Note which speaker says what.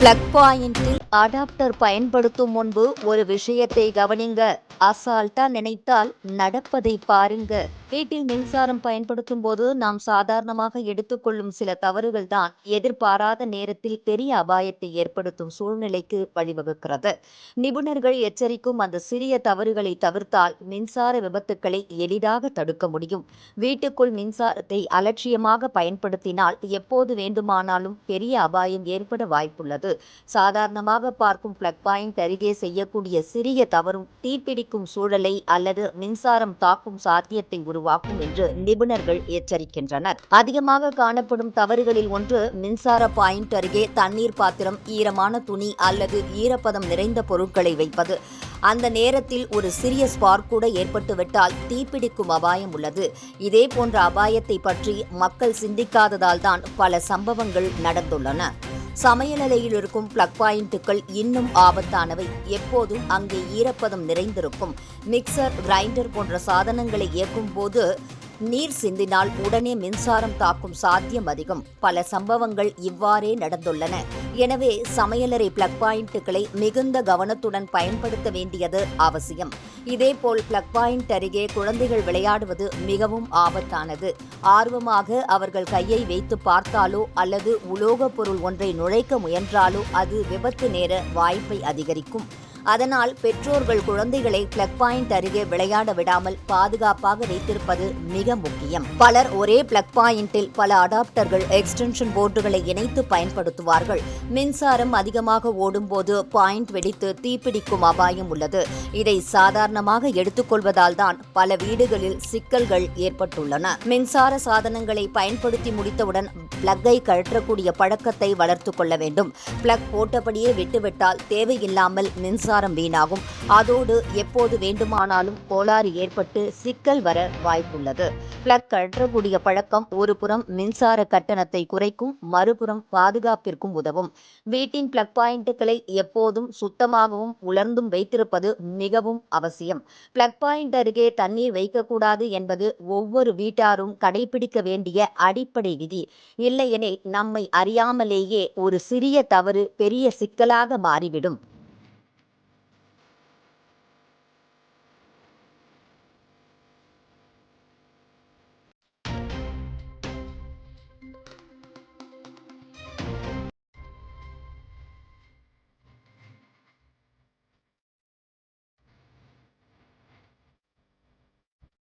Speaker 1: Plug பாயிண்டில் adapter பயன்படுத்தும் முன்பு ஒரு விஷயத்தை கவனிங்க. அசால்ட்டா நினைத்தால் நடப்பதை பாருங்க. வீட்டில் மின்சாரம் பயன்படுத்தும் போது நாம் சாதாரணமாக எடுத்துக்கொள்ளும் சில தவறுகள் தான் எதிர்பாராத நேரத்தில் பெரிய அபாயத்தை ஏற்படுத்தும் சூழ்நிலைக்கு வழிவகுக்கிறது. நிபுணர்கள் எச்சரிக்கும் அந்த சிறிய தவறுகளை தவிர்த்தால் மின்சார விபத்துக்களை எளிதாக தடுக்க முடியும். வீட்டுக்குள் மின்சாரத்தை அலட்சியமாக பயன்படுத்தினால் எப்போது வேண்டுமானாலும் பெரிய அபாயம் ஏற்பட வாய்ப்புள்ளது. சாதாரணமாக பார்க்கும் பிளக் பாயிண்ட் அருகே செய்யக்கூடிய சிறிய தவறும் தீப்பிடிக்கும் சூழலை அல்லது மின்சாரம் தாக்கும் சாத்தியத்தை உருவாக்கும் என்று நிபுணர்கள் எச்சரிக்கின்றனர். அதிகமாக காணப்படும் தவறுகளில் ஒன்று மின்சார பாயிண்ட் அருகே தண்ணீர் பாத்திரம், ஈரமான துணி அல்லது ஈரப்பதம் நிறைந்த பொருட்களை வைப்பது. அந்த நேரத்தில் ஒரு சிறிய ஸ்பார்க் கூட ஏற்பட்டுவிட்டால் தீப்பிடிக்கும் அபாயம் உள்ளது. இதே போன்ற அபாயத்தை பற்றி மக்கள் சிந்திக்காததால் தான் பல சம்பவங்கள் நடந்துள்ளன. சமையலறையில் இருக்கும் பிளக் பாயிண்ட்டுகள் இன்னும் ஆபத்தானவை. எப்போதும் அங்கே ஈரப்பதம் நிறைந்திருக்கும். மிக்சர், கிரைண்டர் போன்ற சாதனங்களை இயக்கும் போது நீர் சிந்தினால் உடனே மின்சாரம் தாக்கும் சாத்தியம் அதிகம். பல சம்பவங்கள் இவ்வாறே நடந்துள்ளன. எனவே சமையலறை பிளக் பாயிண்ட்டுகளை மிகுந்த கவனத்துடன் பயன்படுத்த வேண்டியது அவசியம். இதேபோல் பிளக் பாயிண்ட் அருகே குழந்தைகள் விளையாடுவது மிகவும் ஆபத்தானது. ஆர்வமாக அவர்கள் கையை வைத்து பார்த்தாலோ அல்லது உலோகப் பொருள் ஒன்றை நுழைக்க முயன்றாலோ அது விபத்து நேர வாய்ப்பை அதிகரிக்கும். அதனால் பெற்றோர்கள் குழந்தைகளை பிளக் பாயிண்ட் அருகே விளையாட விடாமல் பாதுகாப்பாக வைத்திருப்பது மிக முக்கியம். பலர் ஒரே பிளக் பாயிண்டில் பல அடாப்டர்கள், எக்ஸ்டென்ஷன் போர்டுகளை இணைத்து பயன்படுத்துவார்கள். மின்சாரம் அதிகமாக ஓடும்போது பாயிண்ட் வெடித்து தீப்பிடிக்கும் அபாயம் உள்ளது. இதை சாதாரணமாக எடுத்துக்கொள்வதால் தான் பல வீடுகளில் சிக்கல்கள் ஏற்பட்டுள்ளன. மின்சார சாதனங்களை பயன்படுத்தி முடித்தவுடன் பிளக்கை கழற்றக்கூடிய பழக்கத்தை வளர்த்து கொள்ள வேண்டும். பிளக் போட்டபடியே விட்டுவிட்டால் தேவையில்லாமல் மின்சாரம் வீணாகும். அதோடு எப்போது வேண்டுமானாலும் கோளாறு ஏற்பட்டு சிக்கல் வர வாய்ப்புள்ளது. பிளக் கழற்றக்கூடிய பழக்கம் ஒரு புறம் மின்சார கட்டணத்தை குறைக்கும், மறுபுறம் பாதுகாப்பிற்கும் உதவும். வீட்டின் பிளக் பாயிண்ட்டுகளை எப்போதும் சுத்தமாகவும் உலர்ந்தும் வைத்திருப்பது மிகவும் அவசியம். பிளக் பாயிண்ட் அருகே தண்ணீர் வைக்கக்கூடாது என்பது ஒவ்வொரு வீட்டாரும் கடைபிடிக்க வேண்டிய அடிப்படை விதி. இல்லையெனில் நம்மை அறியாமலேயே ஒரு சிறிய தவறு பெரிய சிக்கலாக மாறிவிடும்.